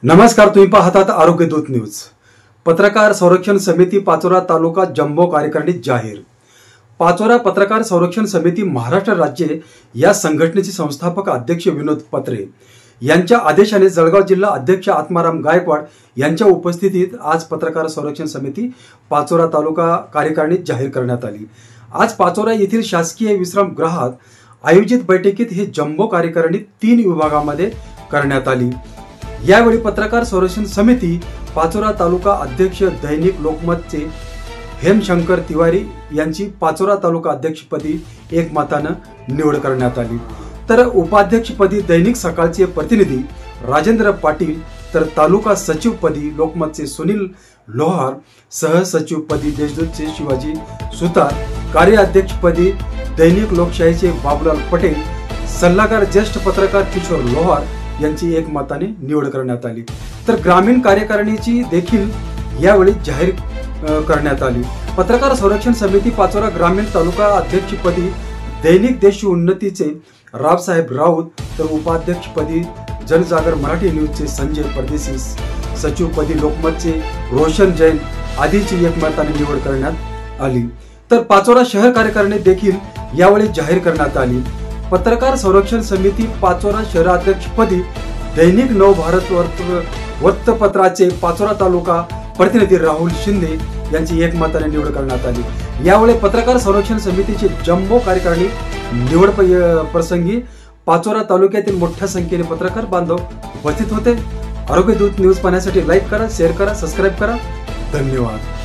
नमस्कार, तुम्ही पाहतात आरोग्य दूत न्यूज। पत्रकार संरक्षण समिती पाचोरा तालुका जम्बो कार्यकारिणीत जाहीर। पाचोरा पत्रकार संरक्षण समिती महाराष्ट्र राज्य या संघटनेचे संस्थापक अध्यक्ष विनोद पत्रे यांच्या आदेशाने जळगाव जिल्हा अध्यक्ष आत्माराम गायकवाड यांच्या उपस्थितीत आज पत्रकार संरक्षण समिती पाचोरा तालुका कार्यकारिणीत जाहीर करण्यात आली। आज पाचोरा येथील शासकीय विश्रामगृहात आयोजित बैठकीत हे जम्बो कार्यकारिणी 3 विभागामध्ये करण्यात आली। यावेळी पत्रकार संरक्षण समिती पाचोरा तालुका अध्यक्ष दैनिक लोकमतचे हेमशंकर तिवारी यांची पाचोरा तालुका अध्यक्षपदी एकमतानं निवड करण्यात आली। तर उपाध्यक्षपदी दैनिक सकाळचे प्रतिनिधी राजेंद्र पाटील, तर तालुका सचिवपदी लोकमतचे सुनील लोहार, सहसचिवपदी देशदूतचे शिवाजी सुतार, कार्याध्यक्षपदी दैनिक लोकशाहीचे बाबूलाल पटेल, सल्लागार ज्येष्ठ पत्रकार किशोर लोहार यांची एकमताने निवड करण्यात आली। तर ग्रामीण कार्यकारिणीची देखील यावेळी जाहीर करण्यात आली। पत्रकार संरक्षण समिती पाचोरा ग्रामीण तालुका अध्यक्षपदी दैनिक देश उन्नतीचे रावसाहेब राऊत, तर उपाध्यक्षपदी जनजागर मराठी न्यूजचे संजय परदेशी, सचिवपदी लोकमतचे रोशन जैन आदींची एकमताने निवड करण्यात आली। तर पाचोरा शहर कार्यकारिणी देखील यावेळी जाहीर करण्यात आली। पत्रकार संरक्षण समिती पाचोरा शहराध्यक्षपदी दैनिक नवभारत वृत्तपत्राचे पाचोरा तालुका प्रतिनिधी राहुल शिंदे यांची एकमताने निवड करण्यात आली। यावेळी पत्रकार संरक्षण समितीचे जम्बो कार्यकारिणी निवड प्रसंगी पाचोरा तालुक्यातील मोठ्या संख्येने पत्रकार बांधव उपस्थित होते। आरोग्य दूत न्यूज पाहण्यासाठी लाईक करा, शेअर करा, सबस्क्राईब करा। धन्यवाद।